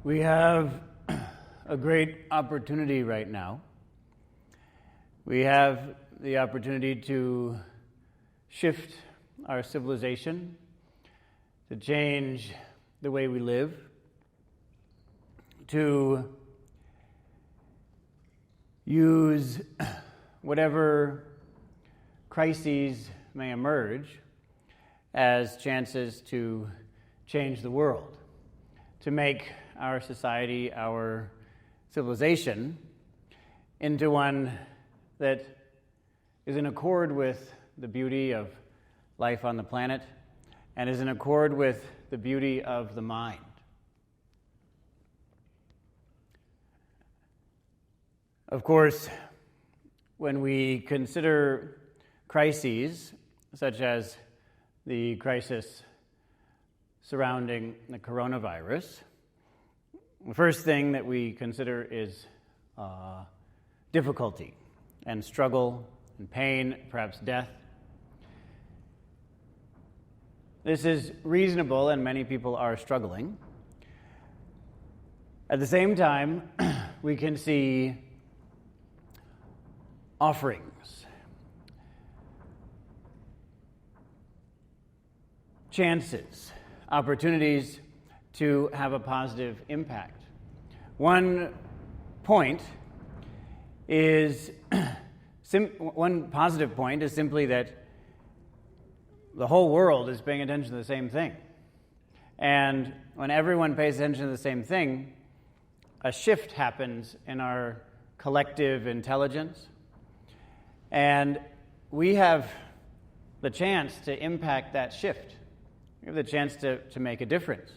We have a great opportunity right now. We have the opportunity to shift our civilization, to change the way we live, to use whatever crises may emerge as chances to change the world, to make our society, our civilization, into one that is in accord with the beauty of life on the planet and is in accord with the beauty of the mind. Of course, when we consider crises, such as the crisis surrounding the coronavirus, the first thing that we consider is difficulty and struggle and pain, perhaps death. This is reasonable, and many people are struggling. At the same time, we can see offerings, chances, opportunities to have a positive impact. One point is one positive point is simply that the whole world is paying attention to the same thing. And when everyone pays attention to the same thing, a shift happens in our collective intelligence. And we have the chance to impact that shift. We have the chance to make a difference.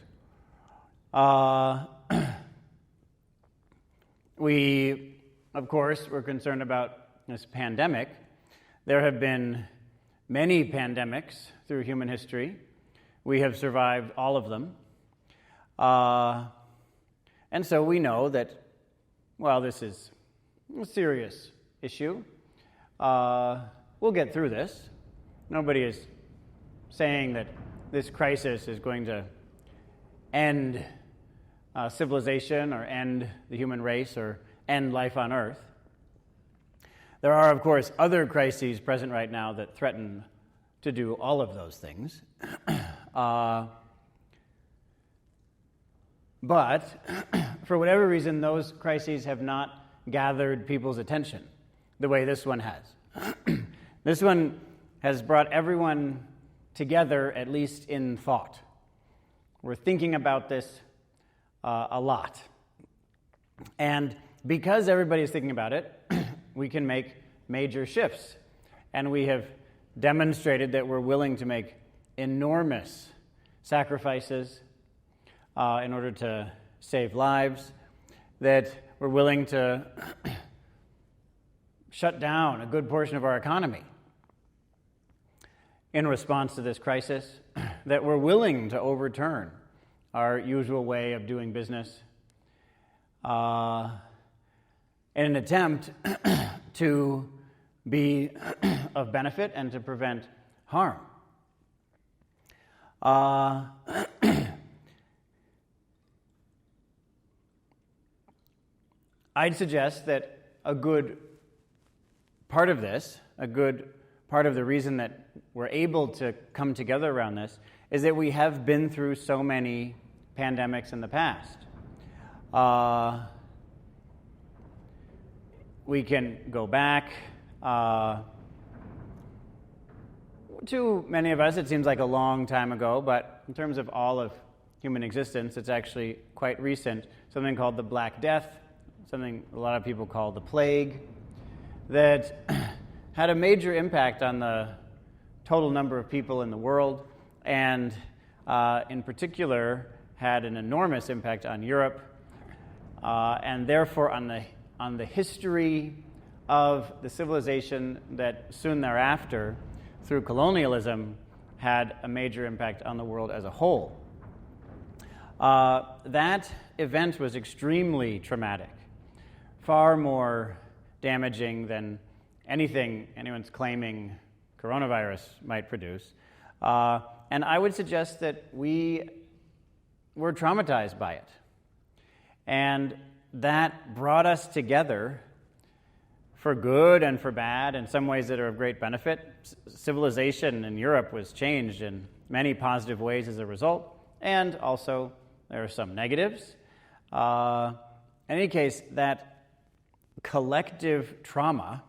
We, of course, we're concerned about this pandemic. There have been many pandemics through human history. We have survived all of them. And so we know that, well, this is a serious issue. We'll get through this. Nobody is saying that this crisis is going to end civilization or end the human race or end life on Earth. There are, of course, other crises present right now that threaten to do all of those things. But for whatever reason, those crises have not gathered people's attention the way this one has. This one has brought everyone together, at least in thought. We're thinking about this a lot. And because everybody is thinking about it, we can make major shifts. And we have demonstrated that we're willing to make enormous sacrifices in order to save lives, that we're willing to shut down a good portion of our economy in response to this crisis, that we're willing to overturn our usual way of doing business in an attempt to be of benefit and to prevent harm. I'd suggest that a good part of this, a good part of the reason that we're able to come together around this, is that we have been through so many pandemics in the past. We can go back. To many of us, it seems like a long time ago, but in terms of all of human existence, it's actually quite recent. Something called the Black Death, something a lot of people call the plague, that had a major impact on the total number of people in the world, and in particular had an enormous impact on Europe, and therefore on the history of the civilization that soon thereafter, through colonialism, had a major impact on the world as a whole. That event was extremely traumatic, far more damaging than anything anyone's claiming coronavirus might produce. And I would suggest that we were traumatized by it. And that brought us together for good and for bad, in some ways that are of great benefit. Civilization in Europe was changed in many positive ways as a result, and also there are some negatives. In any case, that collective trauma,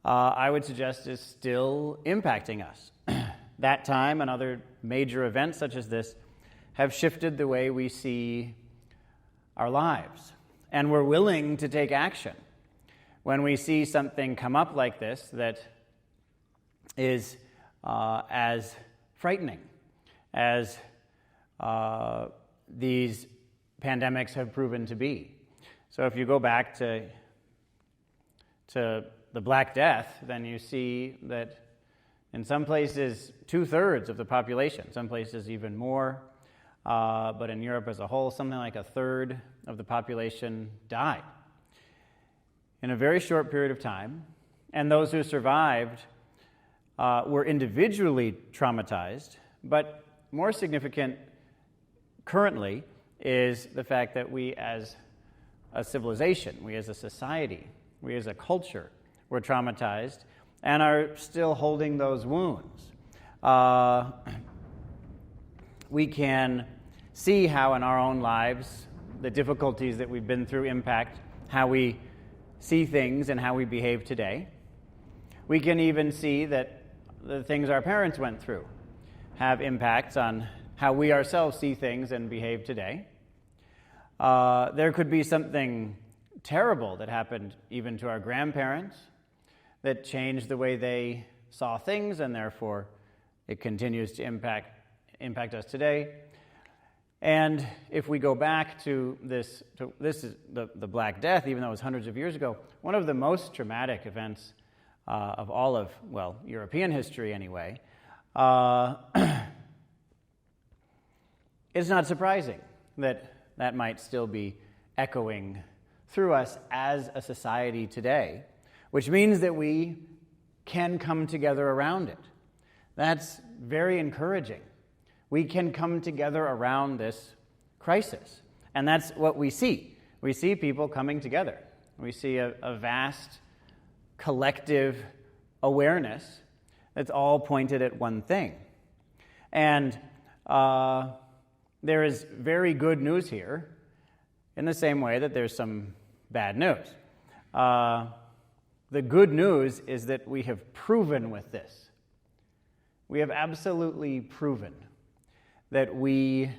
I would suggest, is still impacting us. That time and other major events such as this have shifted the way we see our lives, and we're willing to take action when we see something come up like this that is as frightening as these pandemics have proven to be. So if you go back to the Black Death, then you see that in some places 2/3 of the population, some places even more, but in Europe as a whole, something like 1/3 of the population died in a very short period of time, and those who survived were individually traumatized, but more significant currently is the fact that we as a civilization, we as a society, we as a culture were traumatized and are still holding those wounds. We can see how in our own lives the difficulties that we've been through impact how we see things and how we behave today. We can even see that the things our parents went through have impacts on how we ourselves see things and behave today. There could be something terrible that happened even to our grandparents that changed the way they saw things, and therefore it continues to impact us today. And if we go back to this is the Black Death, even though it was hundreds of years ago, one of the most traumatic events of all of, well, European history anyway, it's not surprising that might still be echoing through us as a society today, which means that we can come together around it. That's very encouraging. We can come together around this crisis, and that's what we see. We see people coming together. We see a vast collective awareness that's all pointed at one thing. And there is very good news here in the same way that there's some bad news. The good news is that we have proven with this. We have absolutely proven that we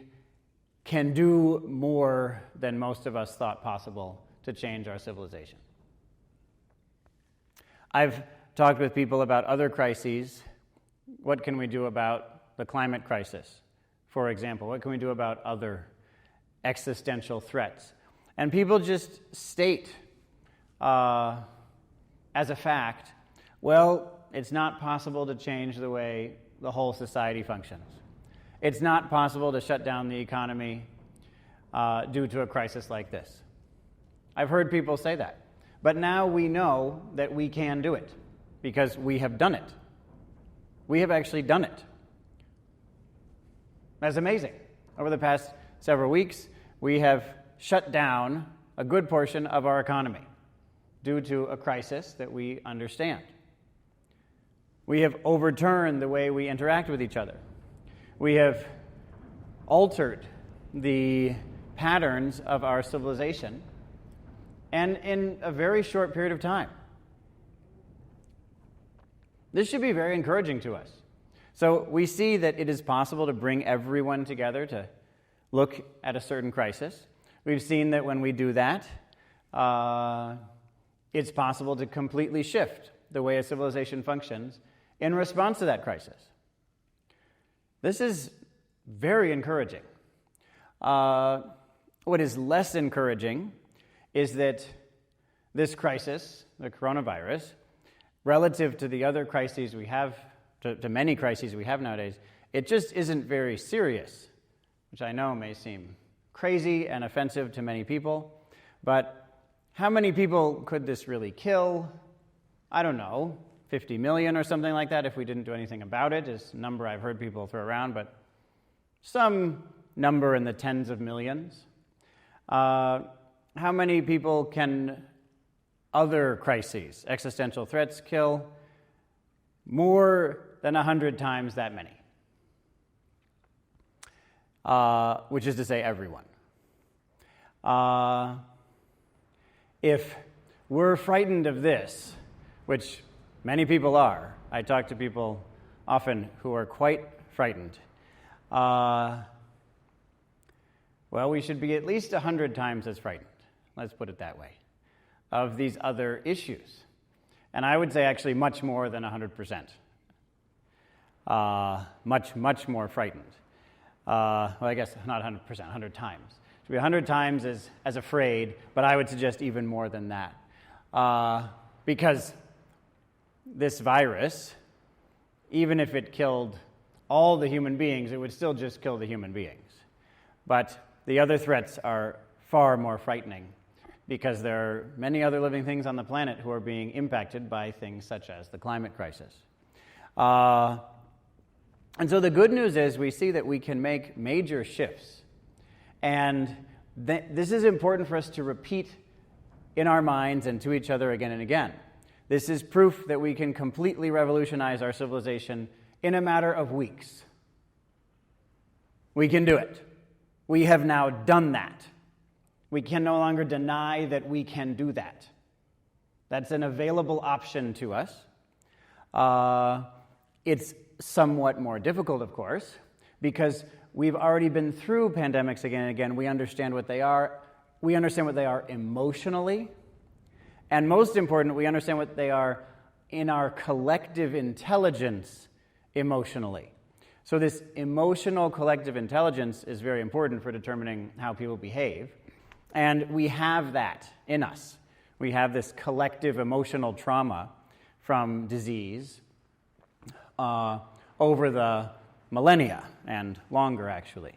can do more than most of us thought possible to change our civilization. I've talked with people about other crises. What can we do about the climate crisis, for example? What can we do about other existential threats? And people just state as a fact, well, it's not possible to change the way the whole society functions. It's not possible to shut down the economy due to a crisis like this. I've heard people say that. But now we know that we can do it because we have done it. We have actually done it. That's amazing. Over the past several weeks, we have shut down a good portion of our economy due to a crisis that we understand. We have overturned the way we interact with each other. We have altered the patterns of our civilization, and in a very short period of time. This should be very encouraging to us. So we see that it is possible to bring everyone together to look at a certain crisis. We've seen that when we do that, it's possible to completely shift the way a civilization functions in response to that crisis. This is very encouraging. What is less encouraging is that this crisis, the coronavirus, relative to the other crises we have, to many crises we have nowadays, it just isn't very serious, which I know may seem crazy and offensive to many people, but how many people could this really kill? I don't know, 50 million or something like that if we didn't do anything about it is a number I've heard people throw around, but some number in the tens of millions. How many people can other crises, existential threats, kill? More than 100 times that many, which is to say everyone. If we're frightened of this, which many people are, I talk to people often who are quite frightened, well, we should be at least 100 times as frightened, let's put it that way, of these other issues. And I would say actually much more than 100%. Much more frightened. Well, I guess not 100%, 100 times. Should be 100 times as afraid, but I would suggest even more than that. Because this virus, even if it killed all the human beings, it would still just kill the human beings. But the other threats are far more frightening, because there are many other living things on the planet who are being impacted by things such as the climate crisis. And so the good news is we see that we can make major shifts. And this is important for us to repeat in our minds and to each other again and again. This is proof that we can completely revolutionize our civilization in a matter of weeks. We can do it. We have now done that. We can no longer deny that we can do that. That's an available option to us. It's somewhat more difficult, of course, because we've already been through pandemics again and again. We understand what they are. We understand what they are emotionally. And most important, we understand what they are in our collective intelligence emotionally. So this emotional collective intelligence is very important for determining how people behave. And we have that in us. We have this collective emotional trauma from disease over the millennia, and longer, actually.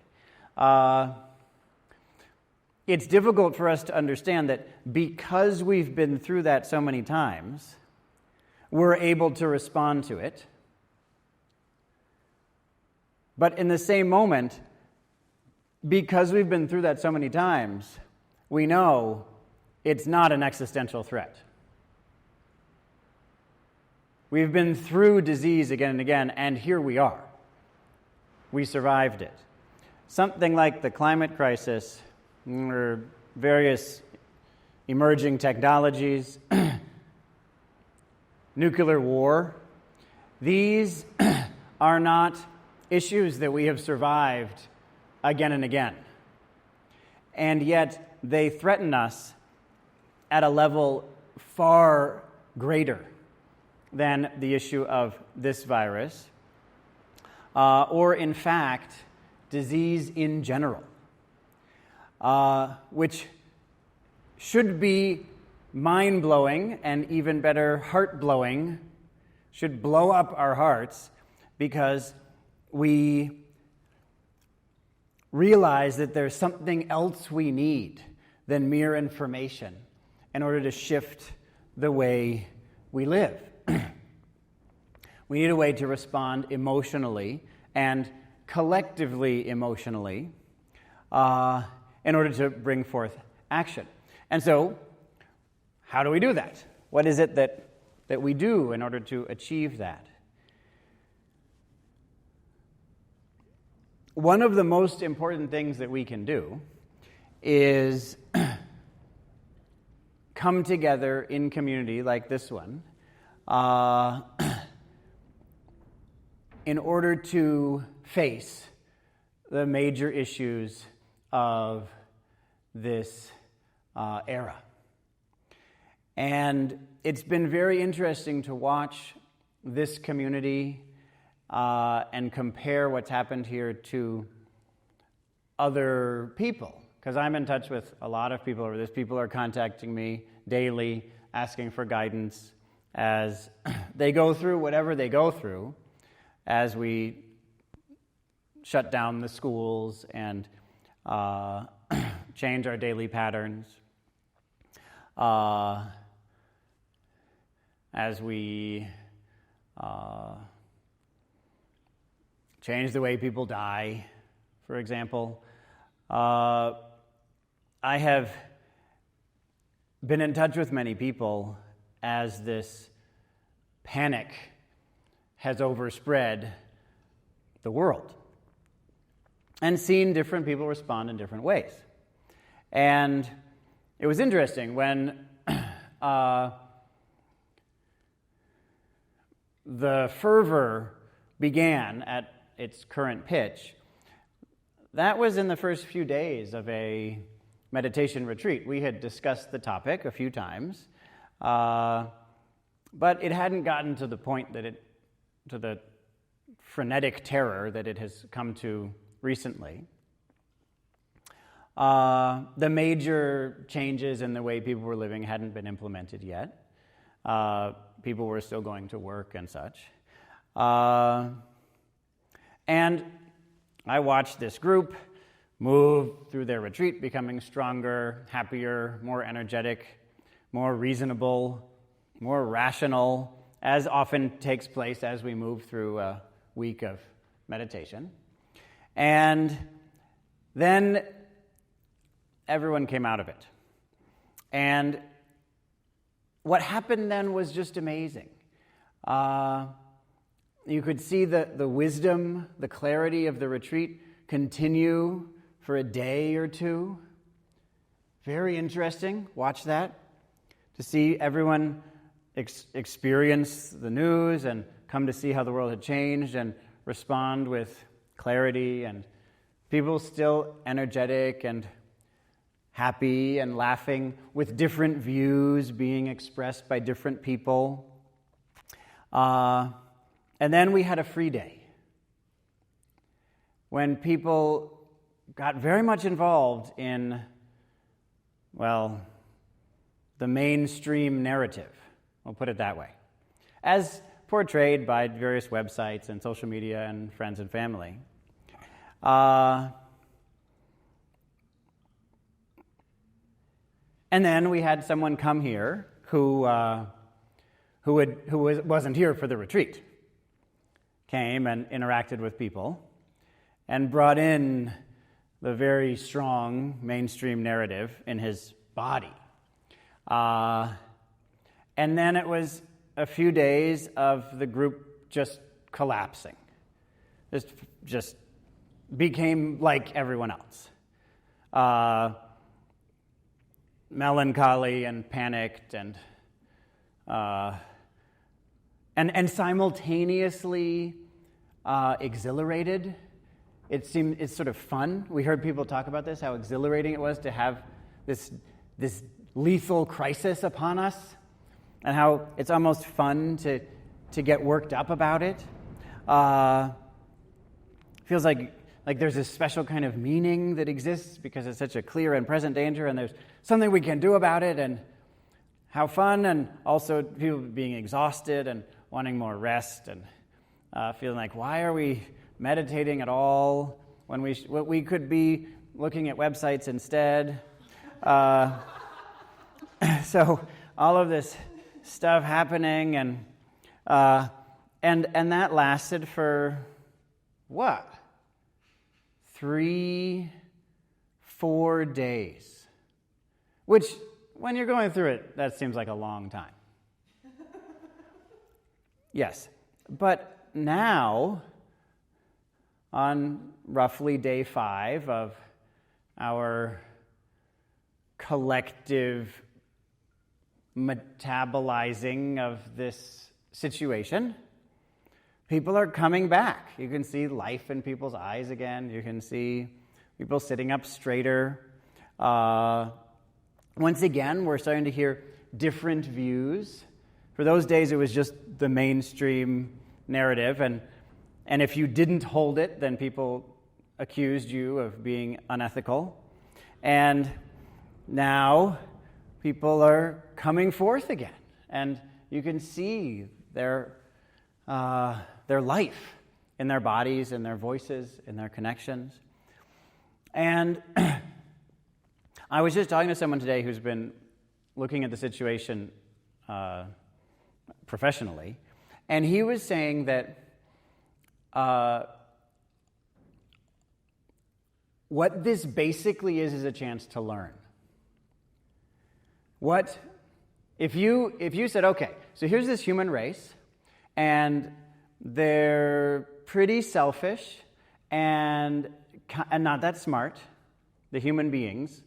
It's difficult for us to understand that because we've been through that so many times, we're able to respond to it. But in the same moment, because we've been through that so many times, we know it's not an existential threat. We've been through disease again and again, and here we are. We survived it. Something like the climate crisis, or various emerging technologies, nuclear war, these are not issues that we have survived again and again. And yet they threaten us at a level far greater than the issue of this virus, or in fact, disease in general, which should be mind-blowing and even better, heart-blowing, should blow up our hearts, because we realize that there's something else we need than mere information in order to shift the way we live. We need a way to respond emotionally and collectively emotionally in order to bring forth action. And so, how do we do that? What is it that we do in order to achieve that? One of the most important things that we can do is come together in community like this one in order to face the major issues of this era. And it's been very interesting to watch this community and compare what's happened here to other people. Because I'm in touch with a lot of people over this. People are contacting me daily, asking for guidance as they go through whatever they go through, as we shut down the schools and change our daily patterns, as we change the way people die, for example. I have been in touch with many people as this panic has overspread the world, and seen different people respond in different ways. And it was interesting when the fervor began at its current pitch. That was in the first few days of a meditation retreat. We had discussed the topic a few times, but it hadn't gotten to the point to the frenetic terror that it has come to recently. The major changes in the way people were living hadn't been implemented yet. People were still going to work and such. And I watched this group move through their retreat, becoming stronger, happier, more energetic, more reasonable, more rational, as often takes place as we move through a week of meditation. And then everyone came out of it. And what happened then was just amazing. You could see the wisdom, the clarity of the retreat continue for a day or two. Very interesting. Watch that. To see everyone experience the news and come to see how the world had changed and respond with clarity, and people still energetic and happy and laughing with different views being expressed by different people. And then we had a free day when people got very much involved in, well, the mainstream narrative. We'll put it that way. As portrayed by various websites and social media and friends and family. And then we had someone come here who wasn't here for the retreat, came and interacted with people, and brought in the very strong mainstream narrative in his body. And then it was a few days of the group just collapsing. Just became like everyone else. Melancholy and panicked and simultaneously exhilarated. It's sort of fun. We heard people talk about this, how exhilarating it was to have this lethal crisis upon us, and how it's almost fun to get worked up about it. Feels like there's this special kind of meaning that exists because it's such a clear and present danger, and there's something we can do about it, and how fun, and also people being exhausted and wanting more rest, and feeling like, why are we meditating at all when we could be looking at websites instead? So all of this stuff happening, and that lasted for what? 3-4 days, which, when you're going through it, that seems like a long time. Yes, but now, on roughly day 5 of our collective metabolizing of this situation, people are coming back. You can see life in people's eyes again. You can see people sitting up straighter. Once again, we're starting to hear different views. For those days, it was just the mainstream narrative, and if you didn't hold it, then people accused you of being unethical. And now people are coming forth again, and you can see their life in their bodies, in their voices, in their connections. And I was just talking to someone today who's been looking at the situation professionally, and he was saying that what this basically is a chance to learn. What if you said, okay, so here's this human race, and they're pretty selfish and not that smart, the human beings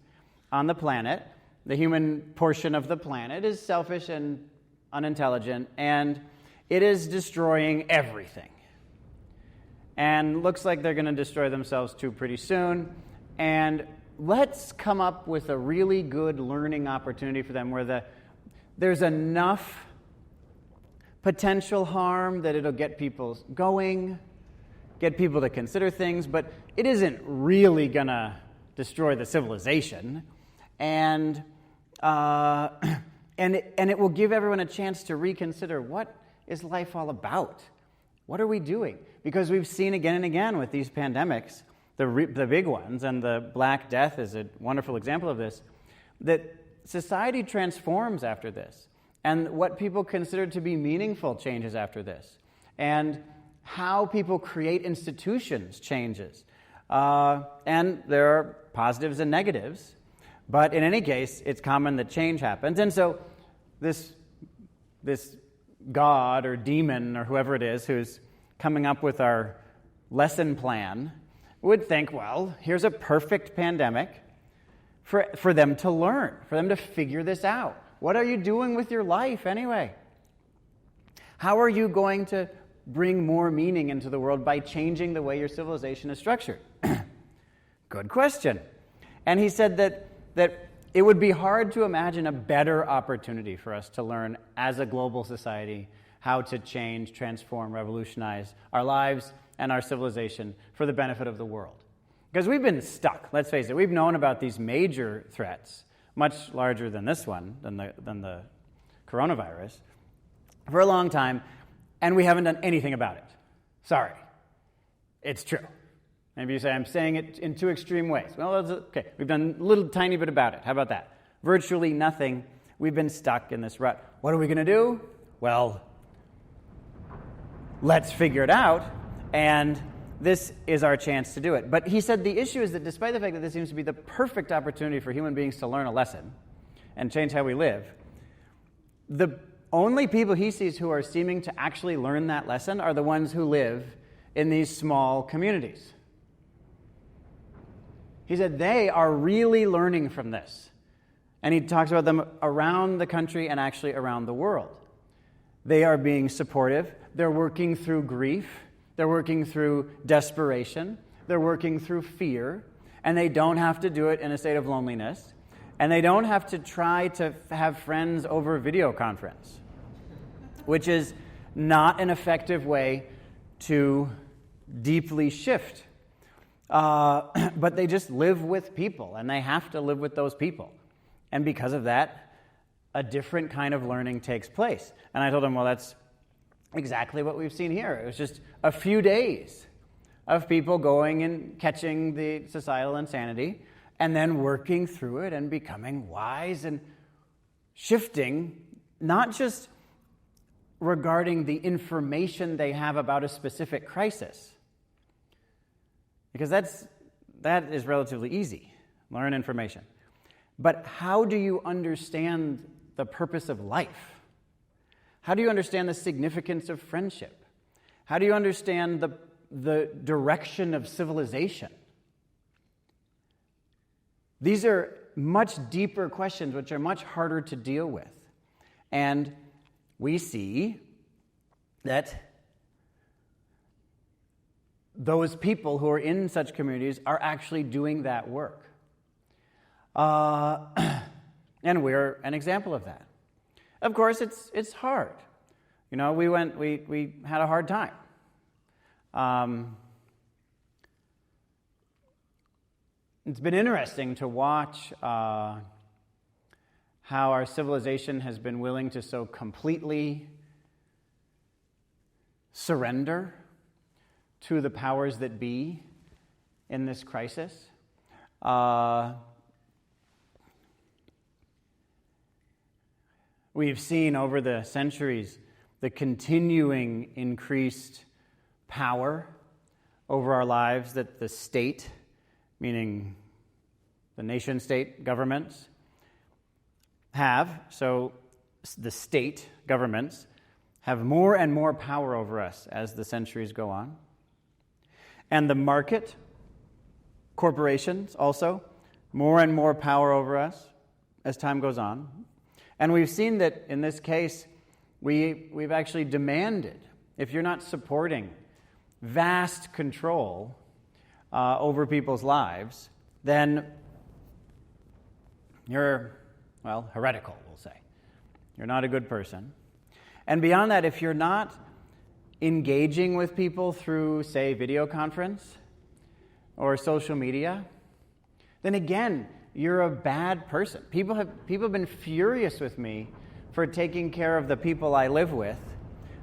on the planet, the human portion of the planet is selfish and unintelligent, and it is destroying everything. And looks like they're going to destroy themselves too pretty soon. And let's come up with a really good learning opportunity for them where there's enough potential harm that it'll get people going, get people to consider things, but it isn't really going to destroy the civilization. And it will give everyone a chance to reconsider, what is life all about? What are we doing? Because we've seen again and again with these pandemics, the big ones, and the Black Death is a wonderful example of this, that society transforms after this. And what people consider to be meaningful changes after this. And how people create institutions changes. And there are positives and negatives. But in any case, it's common that change happens. And so this god or demon or whoever it is who's coming up with our lesson plan would think, well, here's a perfect pandemic for them to learn, for them to figure this out. What are you doing with your life anyway? How are you going to bring more meaning into the world by changing the way your civilization is structured? Good question. And he said that it would be hard to imagine a better opportunity for us to learn as a global society how to change, transform, revolutionize our lives and our civilization for the benefit of the world. Because we've been stuck, let's face it. We've known about these major threats, much larger than this one, than the coronavirus, for a long time, and we haven't done anything about it. Sorry. It's true. Maybe you say, I'm saying it in two extreme ways. Well, okay, we've done a little tiny bit about it. How about that? Virtually nothing. We've been stuck in this rut. What are we going to do? Well, let's figure it out, and this is our chance to do it. But he said the issue is that despite the fact that this seems to be the perfect opportunity for human beings to learn a lesson and change how we live, the only people he sees who are seeming to actually learn that lesson are the ones who live in these small communities. He said they are really learning from this. And he talks about them around the country and actually around the world. They are being supportive. They're working through grief. They're working through desperation. They're working through fear. And they don't have to do it in a state of loneliness. And they don't have to try to have friends over video conference, which is not an effective way to deeply shift. But they just live with people, and they have to live with those people. And because of that, a different kind of learning takes place. And I told him, well, that's exactly what we've seen here. It was just a few days of people going and catching the societal insanity and then working through it and becoming wise and shifting, not just regarding the information they have about a specific crisis, because that is relatively easy, learn information. But how do you understand the purpose of life? How do you understand the significance of friendship? How do you understand the direction of civilization? These are much deeper questions which are much harder to deal with. And we see that those people who are in such communities are actually doing that work. And we're an example of that. Of course, it's hard. You know, we had a hard time. It's been interesting to watch how our civilization has been willing to so completely surrender to the powers that be in this crisis. We've seen over the centuries the continuing increased power over our lives that the state, meaning the nation-state governments, so the state governments have more and more power over us as the centuries go on. And the market, corporations also, more and more power over us as time goes on. And we've seen that in this case, we've actually demanded, if you're not supporting vast control over people's lives, then you're, heretical, we'll say. You're not a good person. And beyond that, if you're not engaging with people through, say, video conference or social media, then again, you're a bad person. People have been furious with me for taking care of the people I live with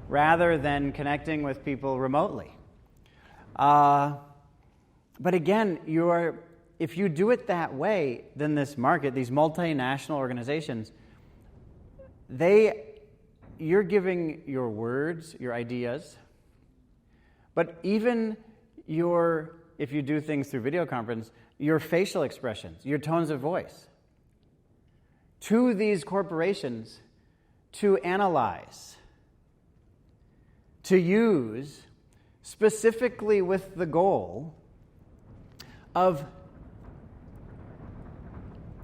rather than connecting with people remotely. But again, if you do it that way, then this market, these multinational organizations, you're giving your words, your ideas, but even if you do things through video conference, your facial expressions, your tones of voice, to these corporations to analyze, to use, specifically with the goal of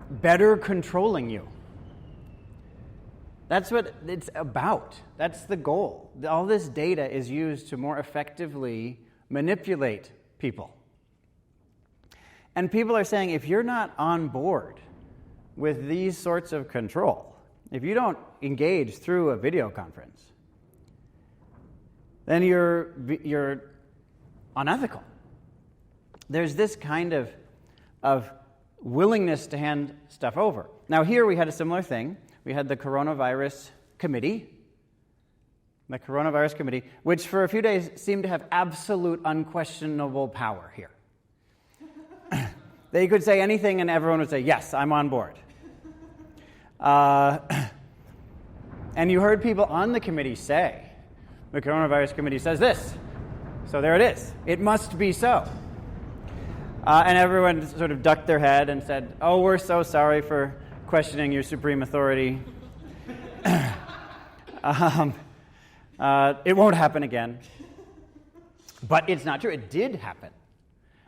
better controlling you. That's what it's about. That's the goal. All this data is used to more effectively manipulate people. And people are saying, if you're not on board with these sorts of control, if you don't engage through a video conference, then you're unethical. There's this kind of willingness to hand stuff over. Now here we had a similar thing. We had the coronavirus committee, which for a few days seemed to have absolute unquestionable power here. They could say anything and everyone would say, yes, I'm on board. And you heard people on the committee say, the coronavirus committee says this, so there it is. It must be so. And everyone sort of ducked their head and said, oh, we're so sorry for questioning your supreme authority. It won't happen again. But it's not true. It did happen.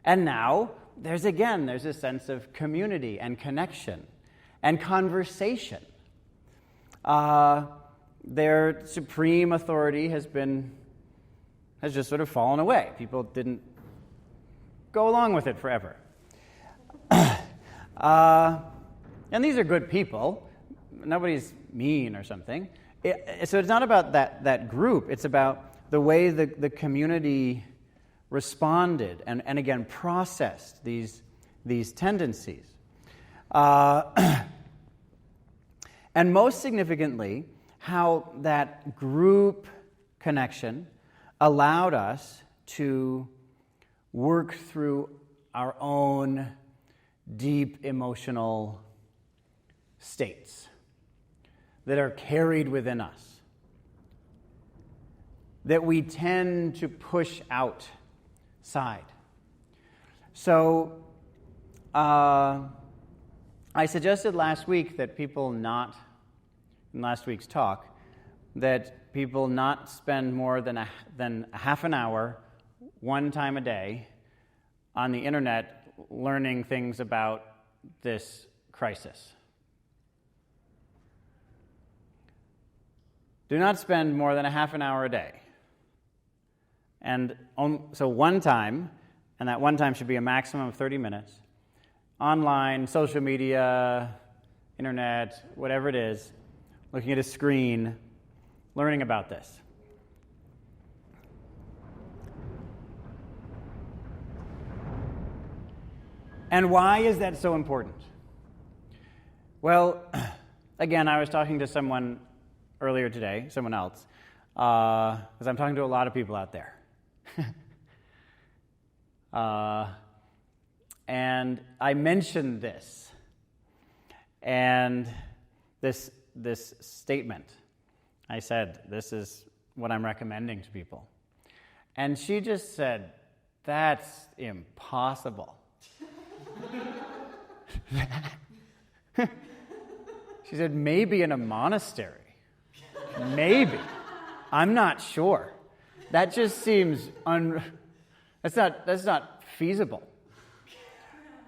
And now there's a sense of community and connection and conversation. Their supreme authority has just sort of fallen away. People didn't go along with it forever. And these are good people. Nobody's mean or something. So it's not about that group. It's about the way the community responded and again processed these tendencies. And most significantly, how that group connection allowed us to work through our own deep emotional states that are carried within us, that we tend to push outside. So I suggested last week that in last week's talk, that people not spend more than a half an hour one time a day on the internet learning things about this crisis. Do not spend more than a half an hour a day. And so one time, and that one time should be a maximum of 30 minutes, online, social media, internet, whatever it is, looking at a screen, learning about this. And why is that so important? Well, again, I was talking to someone earlier today, someone else, because I'm talking to a lot of people out there. And I mentioned this, and this statement. I said, this is what I'm recommending to people. And she just said, that's impossible. She She said, maybe in a monastery. Maybe. I'm not sure. That just seems that's not feasible.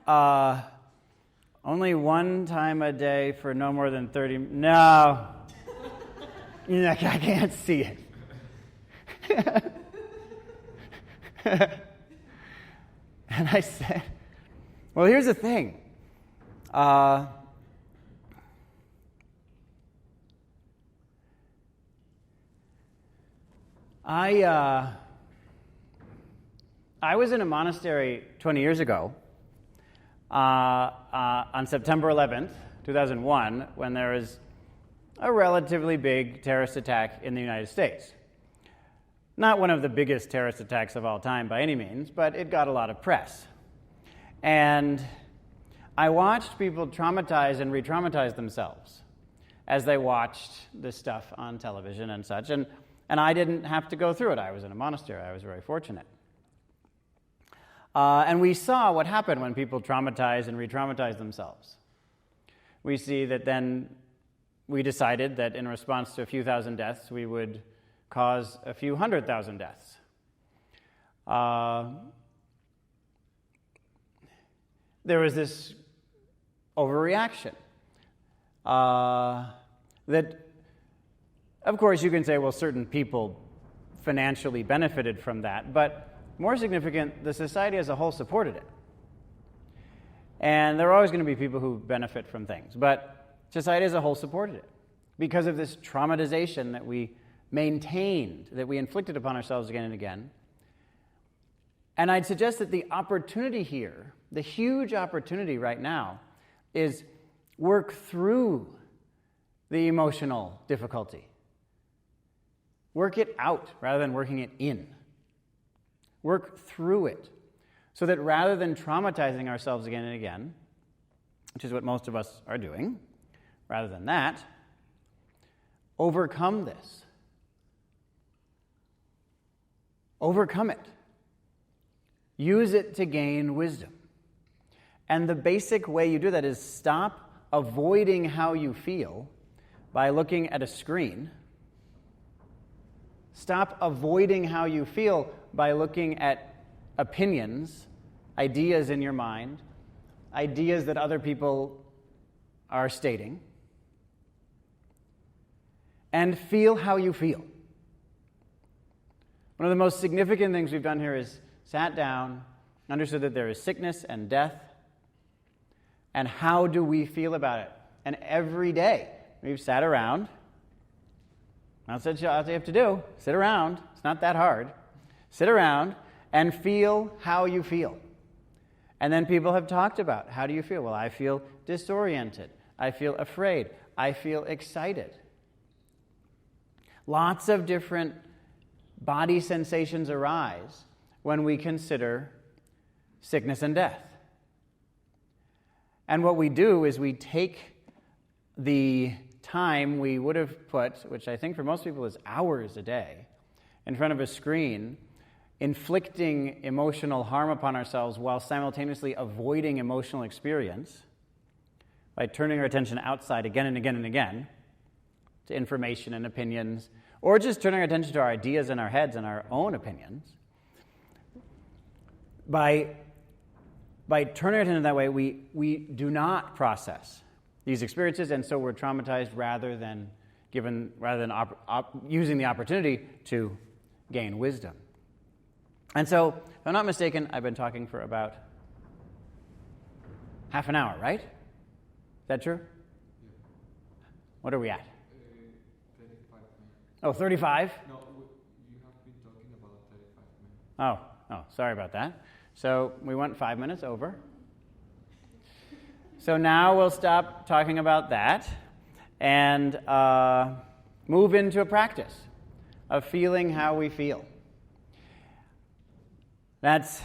Only one time a day for no more than 30. No. I can't see it. And I said, well, here's the thing. I was in a monastery 20 years ago on September 11th, 2001, when there was a relatively big terrorist attack in the United States. Not one of the biggest terrorist attacks of all time by any means, but it got a lot of press. And I watched people traumatize and re-traumatize themselves as they watched this stuff on television and such. And I didn't have to go through it. I was in a monastery. I was very fortunate. And we saw what happened when people traumatize and re-traumatize themselves. We see that then we decided that in response to a few thousand deaths, we would cause a few 100,000 deaths. There was this overreaction that, of course, you can say, well, certain people financially benefited from that, but more significant, the society as a whole supported it. And there are always going to be people who benefit from things, but society as a whole supported it because of this traumatization that we maintained, that we inflicted upon ourselves again and again. And I'd suggest that the opportunity here, the huge opportunity right now, is work through the emotional difficulty. Work it out rather than working it in. Work through it so that rather than traumatizing ourselves again and again, which is what most of us are doing, rather than that, overcome this. Overcome it. Use it to gain wisdom. And the basic way you do that is stop avoiding how you feel by looking at a screen. Stop avoiding how you feel by looking at opinions, ideas in your mind, ideas that other people are stating, and feel how you feel. One of the most significant things we've done here is sat down, understood that there is sickness and death, and how do we feel about it? And every day we've sat around. That's what you have to do. Sit around. It's not that hard. Sit around and feel how you feel. And then people have talked about, how do you feel? Well, I feel disoriented. I feel afraid. I feel excited. Lots of different body sensations arise when we consider sickness and death. And what we do is we take the time we would have put, which I think for most people is hours a day, in front of a screen, inflicting emotional harm upon ourselves while simultaneously avoiding emotional experience by turning our attention outside again and again and again to information and opinions, or just turning our attention to our ideas in our heads and our own opinions. By turning our attention that way, we do not process these experiences, and so we're traumatized rather than using the opportunity to gain wisdom. And so, if I'm not mistaken, I've been talking for about half an hour, right? Is that true? What are we at? 35 minutes. Oh, 35? No, you have been talking about 35 minutes. Oh, sorry about that. So we went 5 minutes over. So now we'll stop talking about that and move into a practice of feeling how we feel. That's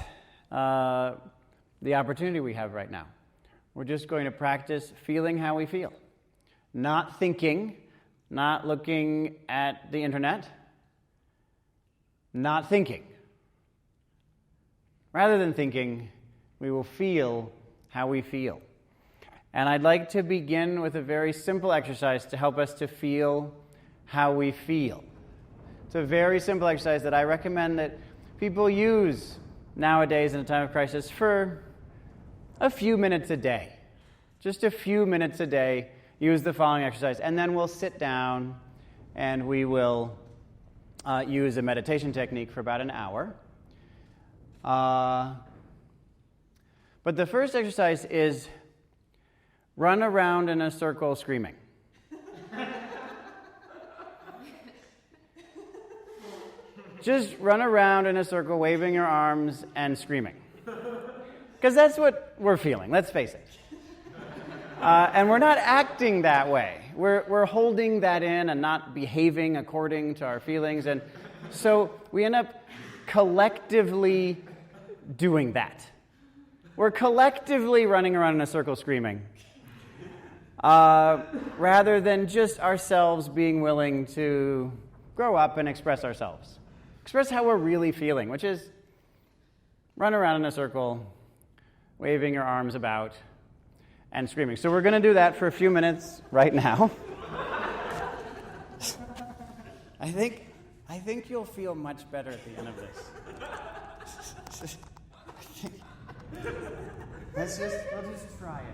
the opportunity we have right now. We're just going to practice feeling how we feel. Not thinking, not looking at the internet, not thinking. Rather than thinking, we will feel how we feel. And I'd like to begin with a very simple exercise to help us to feel how we feel. It's a very simple exercise that I recommend that people use nowadays in a time of crisis for a few minutes a day. Just a few minutes a day, use the following exercise, and then we'll sit down and we will use a meditation technique for about an hour. But the first exercise is run around in a circle screaming. Just run around in a circle, waving your arms and screaming. Because that's what we're feeling, let's face it. And we're not acting that way. We're holding that in and not behaving according to our feelings. And so we end up collectively doing that. We're collectively running around in a circle screaming. Rather than just ourselves being willing to grow up and express ourselves. Express how we're really feeling, which is run around in a circle, waving your arms about, and screaming. So we're going to do that for a few minutes right now. I think you'll feel much better at the end of this. We'll just try it.